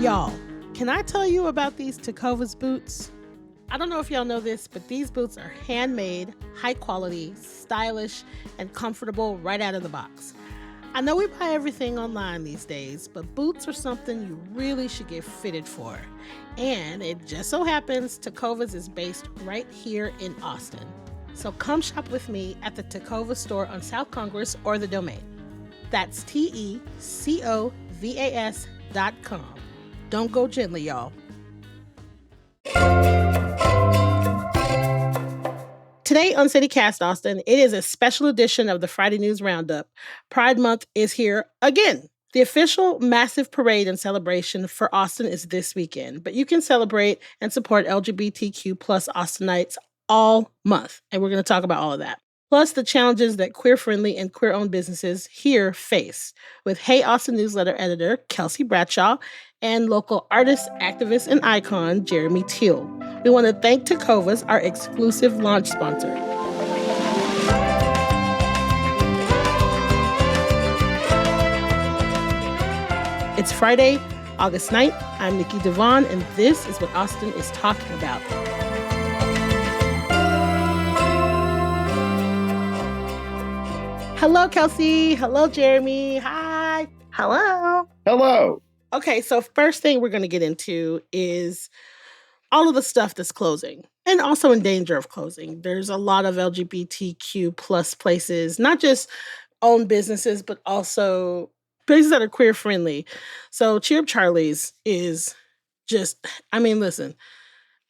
Y'all, can I tell you about these Tecovas boots? I don't know if y'all know this, but these boots are handmade, high quality, stylish, and comfortable right out of the box. I know we buy everything online these days, but boots are something you really should get fitted for. And it just so happens Tecovas is based right here in Austin. So come shop with me at the Tecovas store on South Congress or the Domain. That's TECOVAS.com. Don't go gently, y'all. Today on CityCast Austin, it is a special edition of the Friday News Roundup. Pride Month is here again. The official massive parade and celebration for Austin is this weekend, but you can celebrate and support LGBTQ plus Austinites all month, and we're going to talk about all of that. Plus the challenges that queer-friendly and queer-owned businesses here face with Hey Austin newsletter editor Kelsey Bradshaw and local artist, activist, and icon Jeremy Teal. We want to thank Tecovas, our exclusive launch sponsor. It's Friday, August 9th. I'm Nikki Devon, and this is what Austin is talking about. Hello, Kelsey. Hello, Jeremy. Hi. Hello. Hello. Okay, so first thing we're going to get into is all of the stuff that's closing and also in danger of closing. There's a lot of LGBTQ plus places, not just owned businesses, but also places that are queer friendly. So Cheer Up Charlie's is just, listen,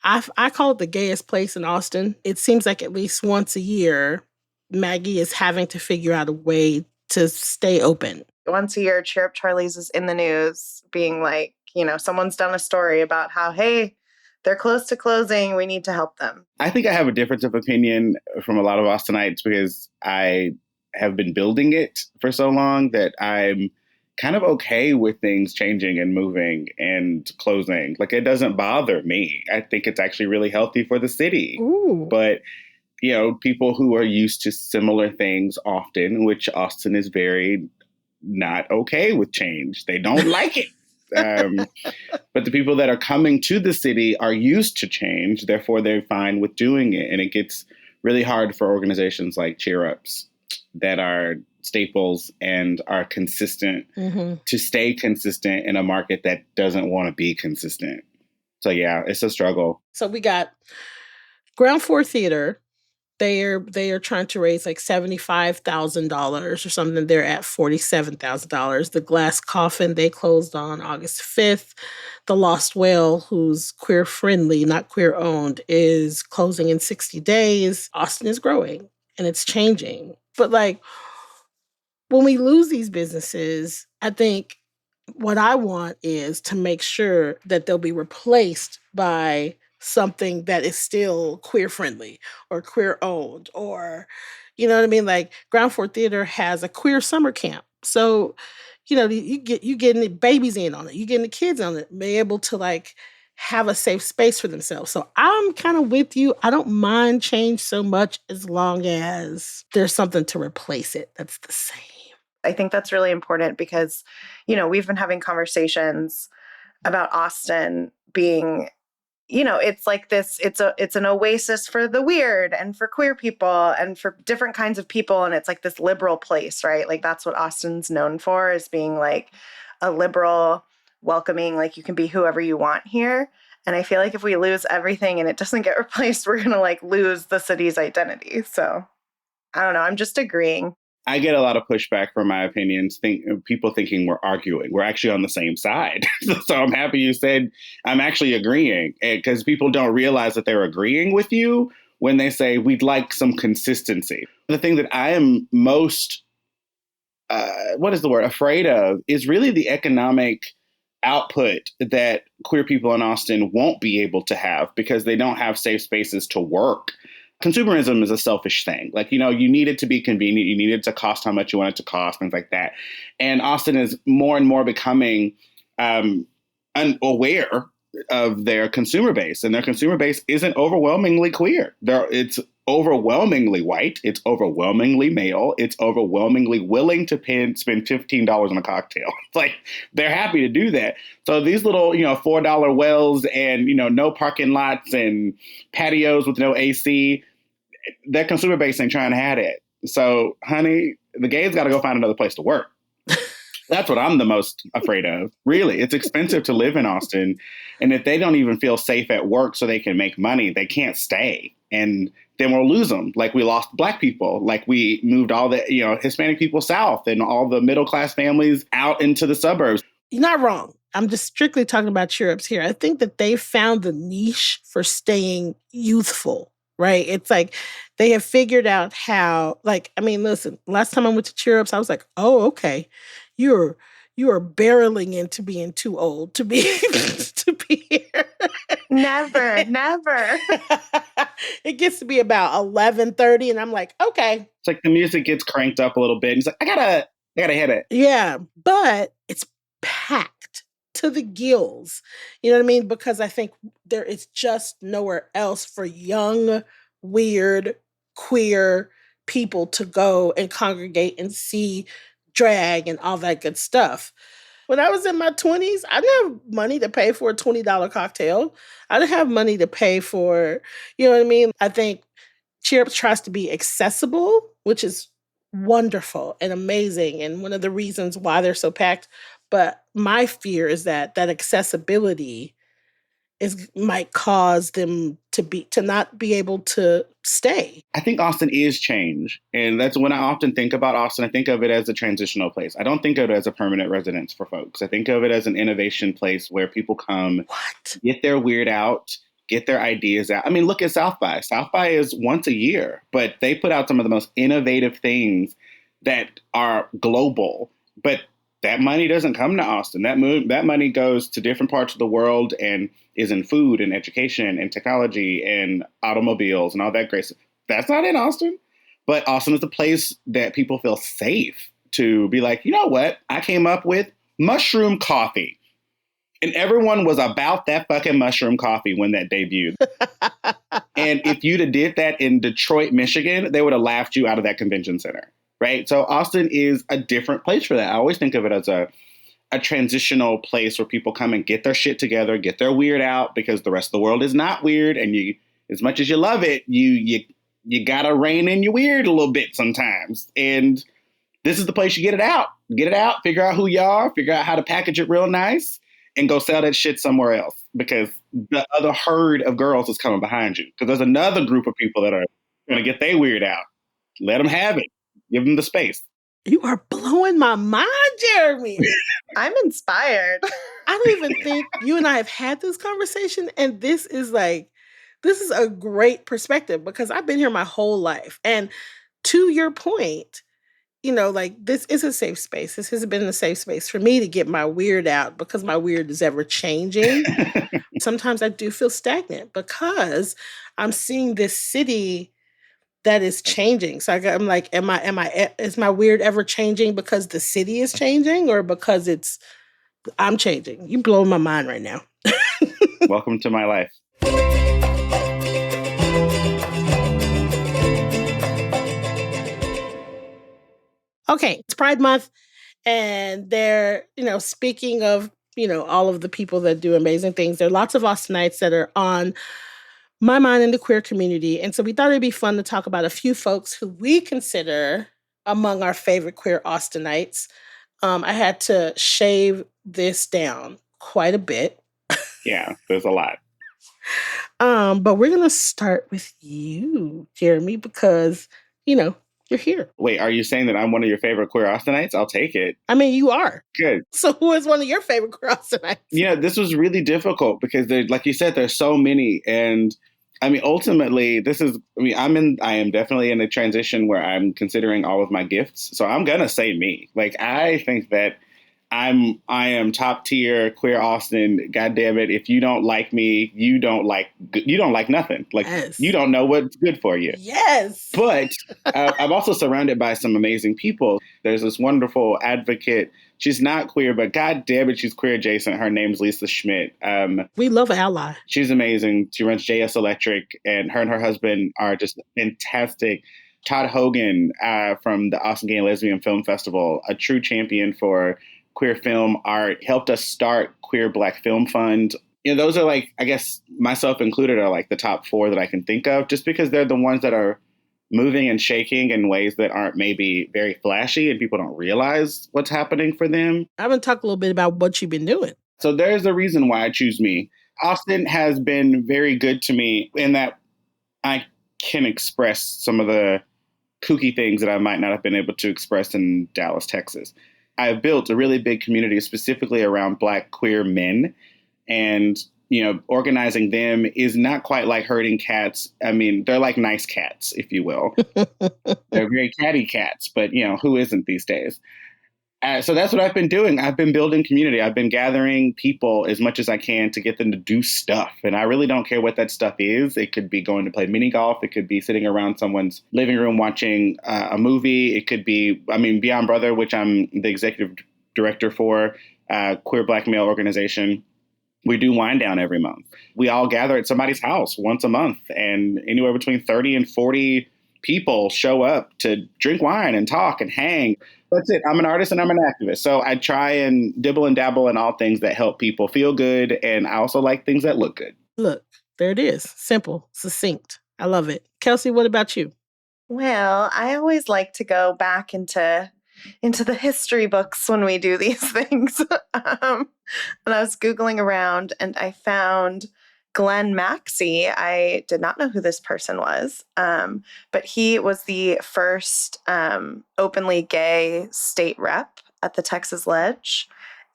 I call it the gayest place in Austin. It seems like at least once a year, Maggie is having to figure out a way to stay open. Once a year, Cheer Up Charlie's is in the news being like, someone's done a story about how, hey, they're close to closing. We need to help them. I think I have a difference of opinion from a lot of Austinites because I have been building it for so long that I'm kind of okay with things changing and moving and closing. Like, it doesn't bother me. I think it's actually really healthy for the city. Ooh. But people who are used to similar things often, which Austin is very not okay with change. They don't like it. But the people that are coming to the city are used to change. Therefore, they're fine with doing it. And it gets really hard for organizations like Cheer Ups that are staples and are consistent to stay consistent in a market that doesn't want to be consistent. So, yeah, it's a struggle. So we got Ground Floor Theater. They are trying to raise like $75,000 or something. They're at $47,000. The Glass Coffin, they closed on August 5th. The Lost Whale, who's queer friendly, not queer owned, is closing in 60 days. Austin is growing and it's changing. But when we lose these businesses, I think what I want is to make sure that they'll be replaced by something that is still queer friendly or queer owned, or, you know what I mean? Like Ground Floor Theater has a queer summer camp. So, you getting the babies in on it, you getting the kids on it, be able to have a safe space for themselves. So I'm kind of with you. I don't mind change so much as long as there's something to replace it that's the same. I think that's really important because, we've been having conversations about Austin being, it's like this, it's an oasis for the weird and for queer people and for different kinds of people. And it's like this liberal place, right? Like that's what Austin's known for, is being like a liberal, welcoming, like you can be whoever you want here. And I feel like if we lose everything and it doesn't get replaced, we're going to lose the city's identity. So I don't know. I'm just agreeing. I get a lot of pushback for my opinions, people thinking we're arguing. We're actually on the same side. So I'm happy you said I'm actually agreeing, because people don't realize that they're agreeing with you when they say we'd like some consistency. The thing that I am most, afraid of is really the economic output that queer people in Austin won't be able to have because they don't have safe spaces to work. Consumerism is a selfish thing. You need it to be convenient. You need it to cost how much you want it to cost, things like that. And Austin is more and more becoming unaware of their consumer base. And their consumer base isn't overwhelmingly queer. It's overwhelmingly white. It's overwhelmingly male. It's overwhelmingly willing to spend $15 on a cocktail. Like, they're happy to do that. So these little, $4 wells and, no parking lots and patios with no AC, their consumer base ain't trying to have it. So, honey, the gays got to go find another place to work. That's what I'm the most afraid of. Really, it's expensive to live in Austin. And if they don't even feel safe at work so they can make money, they can't stay. And then we'll lose them. Like we lost Black people, like we moved all the, Hispanic people south and all the middle class families out into the suburbs. You're not wrong. I'm just strictly talking about cheer ups here. I think that they found the niche for staying youthful, right? It's like they have figured out how, listen, last time I went to cheer ups, I was like, oh, okay. You are barreling into being too old to be to be here. Never. It gets to be about 11:30, and I'm like, okay. It's like the music gets cranked up a little bit. And it's like, I gotta hit it. Yeah, but it's packed to the gills. You know what I mean? Because I think there is just nowhere else for young, weird, queer people to go and congregate and see drag and all that good stuff. When I was in my 20s, I didn't have money to pay for a $20 cocktail. I didn't have money to pay for, you know what I mean? I think Cheer Ups tries to be accessible, which is wonderful and amazing, and one of the reasons why they're so packed. But my fear is that accessibility might cause them to not be able to stay. I think Austin is change. And that's when I often think about Austin. I think of it as a transitional place. I don't think of it as a permanent residence for folks. I think of it as an innovation place where people come, get their weird out, get their ideas out. I mean, look at South by. South by is once a year, but they put out some of the most innovative things that are global. But that money doesn't come to Austin. That money goes to different parts of the world and is in food and education and technology and automobiles and all that great stuff. That's not in Austin. But Austin is a place that people feel safe to be like, you know what? I came up with mushroom coffee. And everyone was about that fucking mushroom coffee when that debuted. And if you'd have did that in Detroit, Michigan, they would have laughed you out of that convention center. Right. So Austin is a different place for that. I always think of it as a transitional place where people come and get their shit together, get their weird out, because the rest of the world is not weird. And you, as much as you love it, you got to rein in your weird a little bit sometimes. And this is the place you get it out. Get it out, figure out who you are, figure out how to package it real nice, and go sell that shit somewhere else. Because the other herd of girls is coming behind you. Because there's another group of people that are going to get their weird out. Let them have it. Give them the space. You are blowing my mind, Jeremy. I'm inspired. I don't even think you and I have had this conversation. And this is a great perspective because I've been here my whole life. And to your point, this is a safe space. This has been a safe space for me to get my weird out because my weird is ever changing. Sometimes I do feel stagnant because I'm seeing this city that is changing. So I'm like, is my weird ever changing because the city is changing or because I'm changing? You blowing my mind right now. Welcome to my life. Okay, it's Pride Month, and they're, speaking of, all of the people that do amazing things, there are lots of Austinites that are on my mind in the queer community. And so we thought it'd be fun to talk about a few folks who we consider among our favorite queer Austinites. I had to shave this down quite a bit. Yeah, there's a lot. But we're going to start with you, Jeremy, because, you're here. Wait, are you saying that I'm one of your favorite queer Austinites? I'll take it. I mean, you are. Good. So who is one of your favorite queer Austinites? This was really difficult because like you said, there's so many. And I mean, ultimately, I am definitely in a transition where I'm considering all of my gifts. So I'm going to say me. Like, I think that I am top tier queer Austin. God damn it. If you don't like me, you don't like nothing. Like, yes. You don't know what's good for you. Yes. But I'm also surrounded by some amazing people. There's this wonderful advocate, She's not queer, but God damn it, she's queer adjacent. Her name's Lisa Schmidt. We love Ally. She's amazing. She runs JS Electric, and her husband are just fantastic. Todd Hogan from the Austin Gay and Lesbian Film Festival, a true champion for queer film art, helped us start Queer Black Film Fund. Those are like, I guess myself included, are like the top 4 that I can think of, just because they're the ones that are moving and shaking in ways that aren't maybe very flashy and people don't realize what's happening for them. I'm going to talk a little bit about what you've been doing. So there's a reason why I choose me. Austin has been very good to me in that I can express some of the kooky things that I might not have been able to express in Dallas, Texas. I've built a really big community specifically around Black queer men, and organizing them is not quite like herding cats. I mean, they're like nice cats, if you will. They're very catty cats, but who isn't these days? So that's what I've been doing. I've been building community. I've been gathering people as much as I can to get them to do stuff. And I really don't care what that stuff is. It could be going to play mini golf. It could be sitting around someone's living room watching a movie. It could be, Beyond Brother, which I'm the executive director for, Queer Black Male Organization. We do Wine Down every month. We all gather at somebody's house once a month, and anywhere between 30 and 40 people show up to drink wine and talk and hang. That's it. I'm an artist and I'm an activist. So I try and dibble and dabble in all things that help people feel good. And I also like things that look good. Look, there it is. Simple, succinct. I love it. Kelsey, what about you? Well, I always like to go back into the history books when we do these things. And I was Googling around and I found Glenn Maxey. I did not know who this person was, but he was the first openly gay state rep at the Texas Ledge.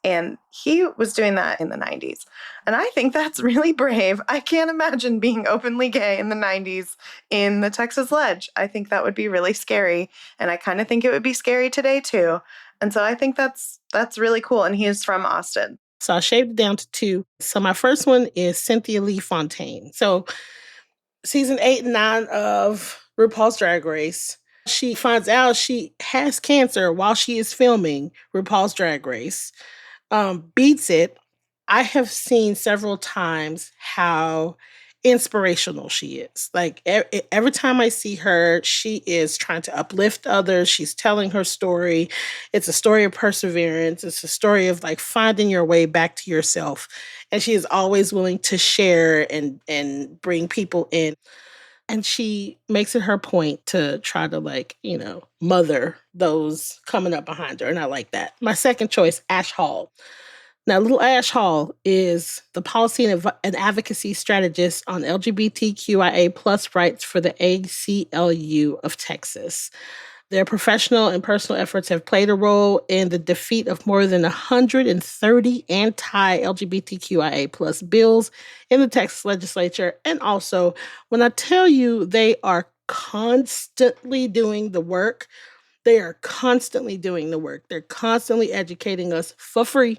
And he was doing that in the 90s. And I think that's really brave. I can't imagine being openly gay in the 90s in the Texas Ledge. I think that would be really scary. And I kind of think it would be scary today, too. And so I think that's really cool. And he is from Austin. So I shaved it down to 2. So my first one is Cynthia Lee Fontaine. So season 8 and 9 of RuPaul's Drag Race, she finds out she has cancer while she is filming RuPaul's Drag Race. Beats it. I have seen several times how inspirational she is. Like every time I see her, she is trying to uplift others. She's telling her story. It's a story of perseverance. It's a story of like finding your way back to yourself. And she is always willing to share and bring people in. And she makes it her point to try to mother those coming up behind her. And I like that. My second choice, Ash Hall. Now, little Ash Hall is the policy and advocacy strategist on LGBTQIA plus rights for the ACLU of Texas. Their professional and personal efforts have played a role in the defeat of more than 130 anti-LGBTQIA plus bills in the Texas legislature. And also, when I tell you they are constantly doing the work, they are constantly doing the work. They're constantly educating us for free.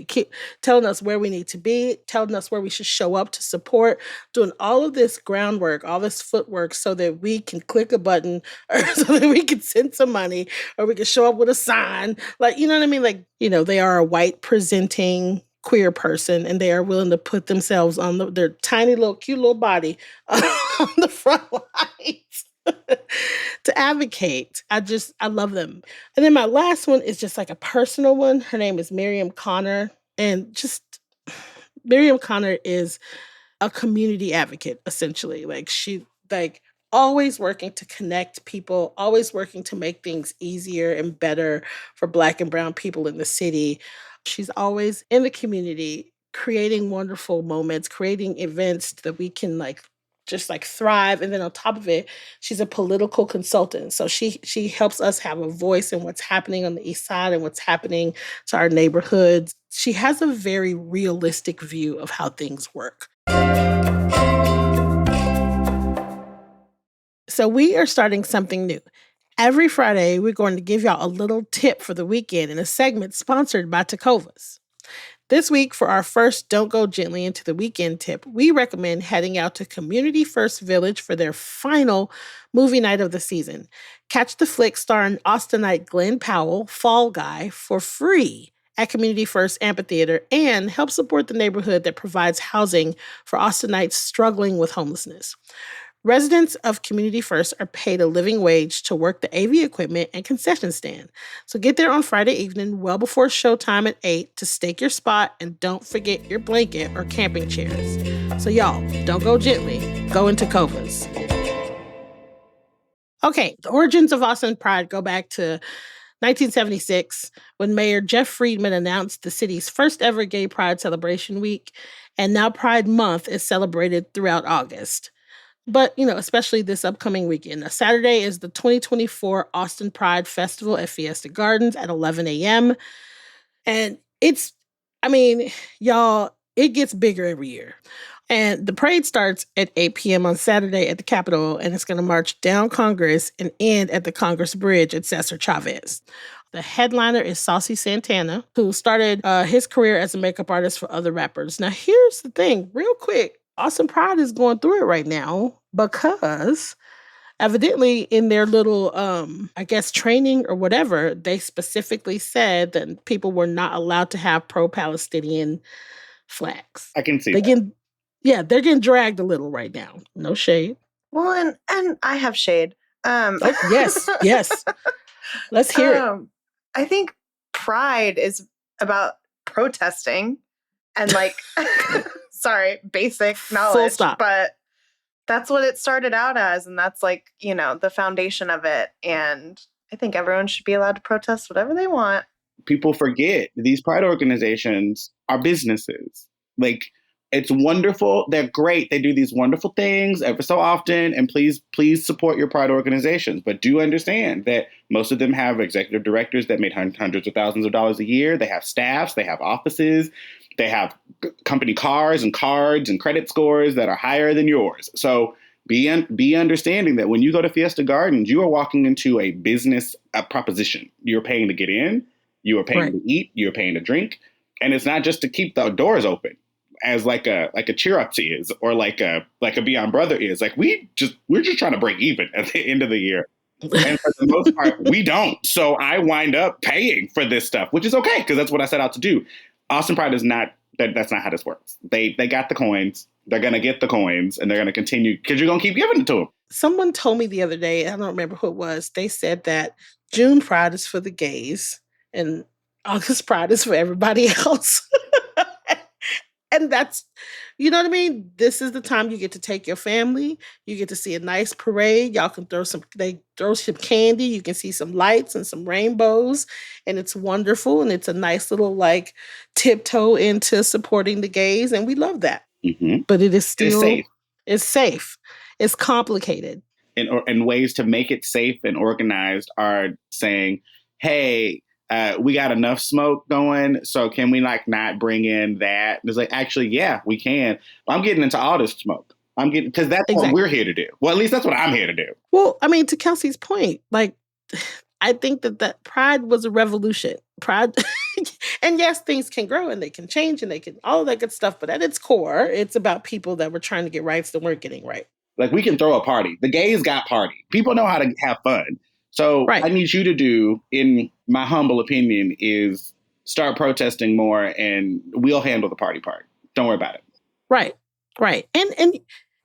Keep telling us where we need to be, telling us where we should show up to support, doing all of this groundwork, all this footwork so that we can click a button or so that we can send some money or we can show up with a sign. Like, you know what I mean? They are a white presenting queer person and they are willing to put themselves on their tiny little cute little body on the front lines. To advocate. I love them. And then my last one is just like a personal one. Her name is Miriam Connor. And Miriam Connor is a community advocate, essentially. Always working to connect people, always working to make things easier and better for Black and brown people in the city. She's always in the community, creating wonderful moments, creating events that we can just thrive. And then on top of it, she's a political consultant. So she helps us have a voice in what's happening on the East Side and what's happening to our neighborhoods. She has a very realistic view of how things work. So we are starting something new. Every Friday, we're going to give y'all a little tip for the weekend in a segment sponsored by Tecovas. This week, for our first Don't Go Gently into the Weekend tip, we recommend heading out to Community First Village for their final movie night of the season. Catch the flick starring Austinite Glenn Powell, Fall Guy, for free at Community First Amphitheater and help support the neighborhood that provides housing for Austinites struggling with homelessness. Residents of Community First are paid a living wage to work the AV equipment and concession stand. So get there on Friday evening, well before showtime at 8 to stake your spot, and don't forget your blanket or camping chairs. So y'all, don't go gently, go into Covas. Okay, the origins of Austin Pride go back to 1976 when Mayor Jeff Friedman announced the city's first ever Gay Pride Celebration Week, and now Pride Month is celebrated throughout August. But, especially this upcoming weekend. Now, Saturday is the 2024 Austin Pride Festival at Fiesta Gardens at 11 a.m. And y'all, it gets bigger every year. And the parade starts at 8 p.m. on Saturday at the Capitol, and it's going to march down Congress and end at the Congress Bridge at Cesar Chavez. The headliner is Saucy Santana, who started his career as a makeup artist for other rappers. Now, here's the thing, real quick. Austin Pride is going through it right now because evidently in their little, training or whatever, they specifically said that people were not allowed to have pro-Palestinian flags. I can see they're getting dragged a little right now. No shade. Well, and I have shade. Yes. Let's hear it. I think Pride is about protesting and sorry, basic knowledge. Full stop. But that's what it started out as. And that's the foundation of it. And I think everyone should be allowed to protest whatever they want. People forget these pride organizations are businesses. It's wonderful. They're great. They do these wonderful things ever so often. And please support your pride organizations. But do understand that most of them have executive directors that make hundreds of thousands of dollars a year. They have staffs. They have offices. They have company cars and cards and credit scores that are higher than yours. So be understanding that when you go to Fiesta Gardens, you are walking into a business proposition. You're paying to get in. You are paying to eat. You're paying to drink. And it's not just to keep the doors open, as like a Cheer Ups is, or like a Beyond Brother is. We're just trying to break even at the end of the year. And for the most part, we don't. So I wind up paying for this stuff, which is okay, because that's what I set out to do. Austin Pride is not, that's not how this works. They got the coins. They're going to get the coins, and they're going to continue, because you're going to keep giving it to them. Someone told me the other day, I don't remember who it was, they said that June Pride is for the gays and August Pride is for everybody else. And that's, you know what I mean? This is the time you get to take your family. You get to see a nice parade. Y'all can throw some candy. You can see some lights and some rainbows. And it's wonderful. And it's a nice little tiptoe into supporting the gays. And we love that. Mm-hmm. But it is still, it's safe. It's complicated. And ways to make it safe and organized are saying, hey, we got enough smoke going, so can we not bring in that? And it's actually, yeah, we can. I'm getting into all this smoke. Because that's what we're here to do. Well, at least that's what I'm here to do. Well, to Kelsey's point, I think that Pride was a revolution. Pride, and yes, things can grow and they can change and they can, all of that good stuff. But at its core, it's about people that were trying to get rights that weren't getting right. We can throw a party. The gays got party. People know how to have fun. So I need you to do, in my humble opinion, is start protesting more, and we'll handle the party part. Don't worry about it. Right. And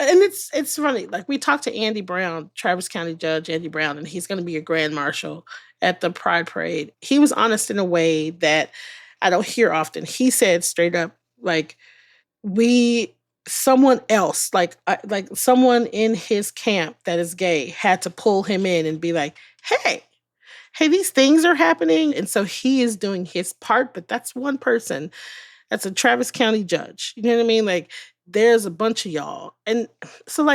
it's funny. We talked to Andy Brown, Travis County Judge Andy Brown, and he's going to be a grand marshal at the Pride Parade. He was honest in a way that I don't hear often. He said straight up, someone else, someone in his camp that is gay had to pull him in and be like, hey, these things are happening. And so he is doing his part, but that's one person. That's a Travis County judge. You know what I mean? There's a bunch of y'all. And so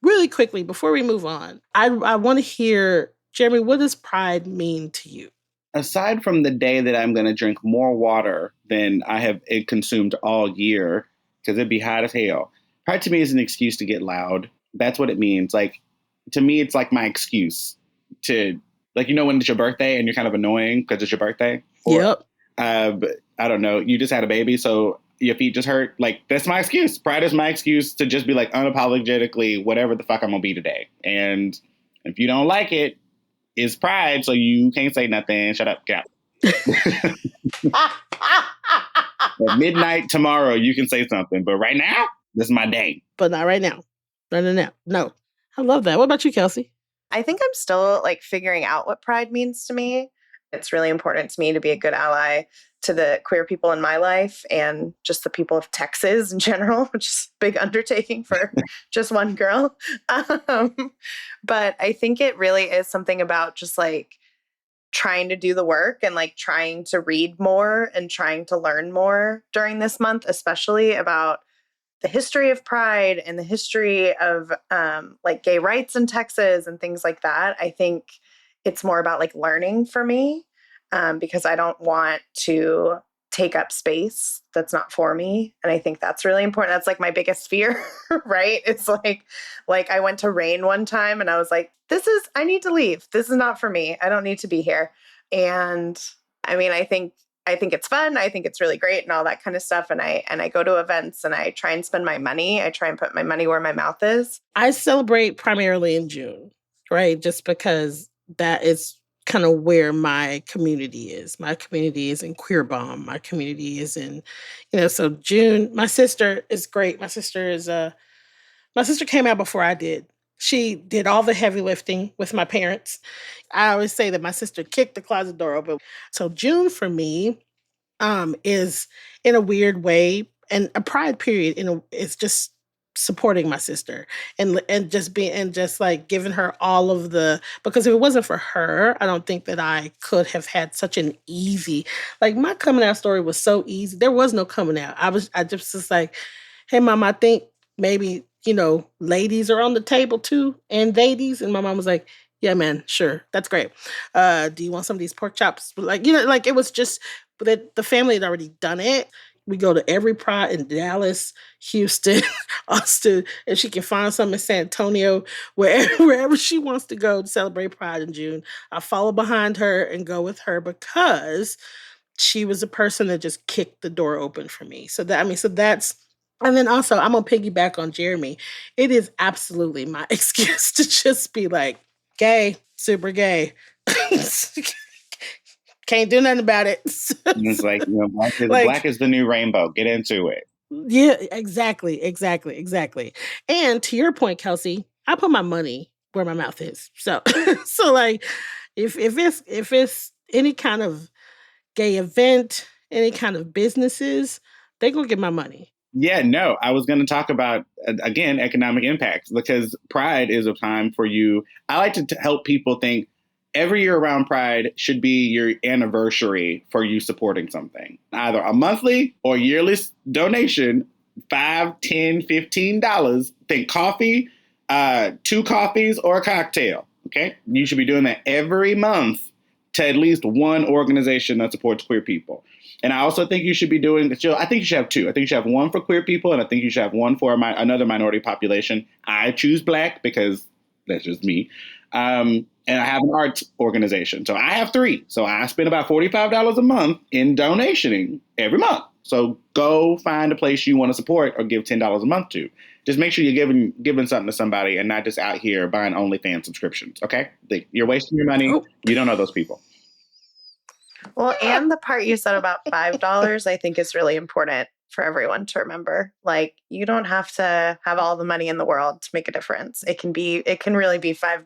really quickly, before we move on, I want to hear, Jeremy, what does Pride mean to you? Aside from the day that I'm going to drink more water than I have consumed all year, because it'd be hot as hell, Pride to me is an excuse to get loud. That's what it means. To me, it's my excuse to, when it's your birthday and you're kind of annoying because it's your birthday. Yep. I don't know, you just had a baby, so your feet just hurt. Like, that's my excuse. Pride is my excuse to just be like unapologetically whatever the fuck I'm gonna be today. And if you don't like it, it's pride, so you can't say nothing. Shut up, get out. At midnight tomorrow, you can say something, but right now, this is my day. But not right now. No. I love that. What about you, Kelsey? I think I'm still like figuring out what pride means to me. It's really important to me to be a good ally to the queer people in my life and just the people of Texas in general, which is a big undertaking for just one girl. But I think it really is something about just like trying to do the work and like trying to read more and trying to learn more during this month, especially about the history of pride and the history of like gay rights in Texas and things like that. I think it's more about like learning for me because I don't want to take up space that's not for me. And I think that's really important. That's like my biggest fear, right? It's like I went to RAINN one time and I was like, I need to leave. This is not for me. I don't need to be here. And I mean, I think it's fun. I think it's really great and all that kind of stuff. And I go to events and I try and spend my money. I try and put my money where my mouth is. I celebrate primarily in June, right? Just because that is kind of where my community is. My community is in Queer Bomb. My community is in, so June. My sister is great. My sister came out before I did. She did all the heavy lifting with my parents. I always say that my sister kicked the closet door open. So June for me is in a weird way, and a pride period it's just supporting my sister and just like giving her all of because if it wasn't for her, I don't think that I could have had such an easy, like my coming out story was so easy. There was no coming out. I just was like, hey mom, I think maybe, ladies are on the table too and ladies. And my mom was like, yeah, man, sure. That's great. Do you want some of these pork chops? Like, like it was just that the family had already done it. We go to every pride in Dallas, Houston, Austin, and she can find some in San Antonio, wherever she wants to go to celebrate Pride in June. I follow behind her and go with her because she was a person that just kicked the door open for me. So that's, and then also I'm gonna piggyback on Jeremy. It is absolutely my excuse to just be like, gay, super gay. Can't do nothing about it. And it's like, black is the new rainbow. Get into it. Yeah, exactly. And to your point, Kelsey, I put my money where my mouth is. So, so like, if it's any kind of gay event, any kind of businesses, they gonna get my money. Yeah, no, I was going to talk about, again, economic impacts, because Pride is a time for you. I like to help people think every year around Pride should be your anniversary for you supporting something, either a monthly or yearly donation, $5, $10, $15. Think coffee, 2 coffees or a cocktail. OK, you should be doing that every month to at least one organization that supports queer people. And I also think you should be doing, I think you should have 2. I think you should have one for queer people, and I think you should have one for another minority population. I choose Black because that's just me. And I have an arts organization. So I have 3. So I spend about $45 a month in donating every month. So go find a place you want to support or give $10 a month to. Just make sure you're giving something to somebody and not just out here buying OnlyFans subscriptions. OK, you're wasting your money. You don't know those people. Well, and the part you said about $5, I think is really important for everyone to remember. Like, you don't have to have all the money in the world to make a difference. It can really be $5.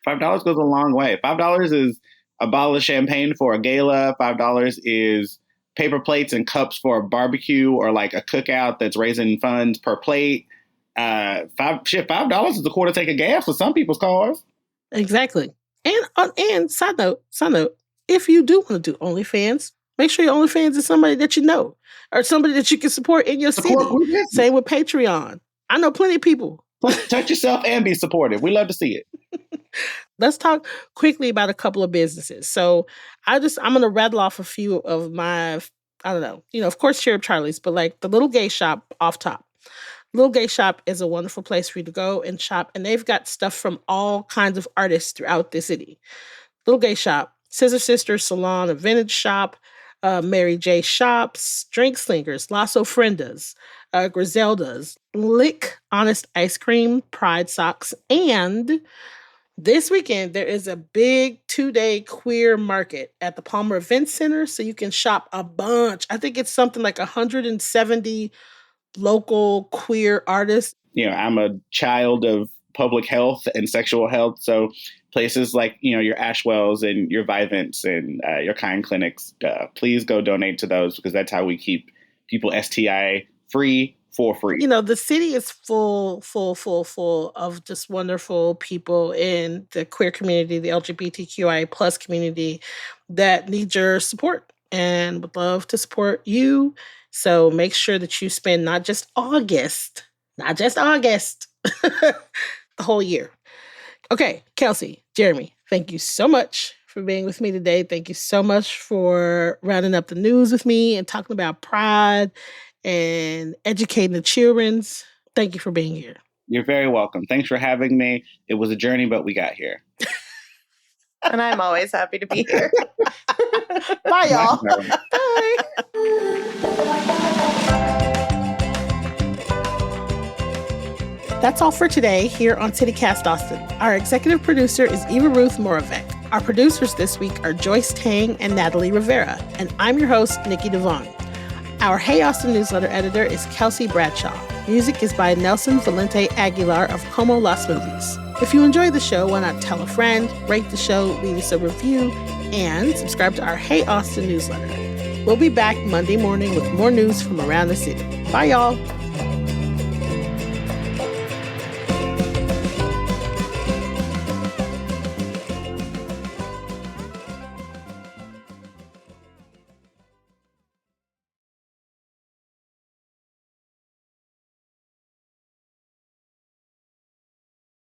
$5 goes a long way. $5 is a bottle of champagne for a gala. $5 is paper plates and cups for a barbecue or like a cookout that's raising funds per plate. $5 is a quarter tank of gas for some people's cars. Exactly. And side note, if you do want to do OnlyFans, make sure your OnlyFans is somebody that you know or somebody that you can support in your city. Same with Patreon. I know plenty of people. Touch yourself and be supportive. We love to see it. Let's talk quickly about a couple of businesses. So I'm going to rattle off a few of my, I don't know, of course, Cherub Charlie's, but like the Little Gay Shop off top. Little Gay Shop is a wonderful place for you to go and shop. And they've got stuff from all kinds of artists throughout the city. Little Gay Shop, Scissor Sisters Salon, a vintage shop, Mary J. Shops, Drink Slingers, Las Ofrendas, Griselda's, Lick Honest Ice Cream, Pride Socks, and this weekend there is a big 2-day queer market at the Palmer Event Center, so you can shop a bunch. I think it's something like 170 local queer artists. I'm a child of public health and sexual health, so places like your Ashwells and your Vivants and your Kind clinics, please go donate to those, because that's how we keep people STI free for free. The city is full of just wonderful people in the queer community, the LGBTQIA plus community, that need your support and would love to support you. So make sure that you spend not just August, the whole year. Okay, Kelsey, Jeremy, thank you so much for being with me today. Thank you so much for rounding up the news with me and talking about Pride and educating the children's. Thank you for being here. You're very welcome. Thanks for having me. It was a journey, but we got here. And I'm always happy to be here. Bye, y'all. Bye. That's all for today here on CityCast Austin. Our executive producer is Eva Ruth Moravec. Our producers this week are Joyce Tang and Natalie Rivera. And I'm your host, Nikki Devon. Our Hey Austin newsletter editor is Kelsey Bradshaw. Music is by Nelson Valente Aguilar of Como Las Movies. If you enjoy the show, why not tell a friend, rate the show, leave us a review, and subscribe to our Hey Austin newsletter. We'll be back Monday morning with more news from around the city. Bye, y'all.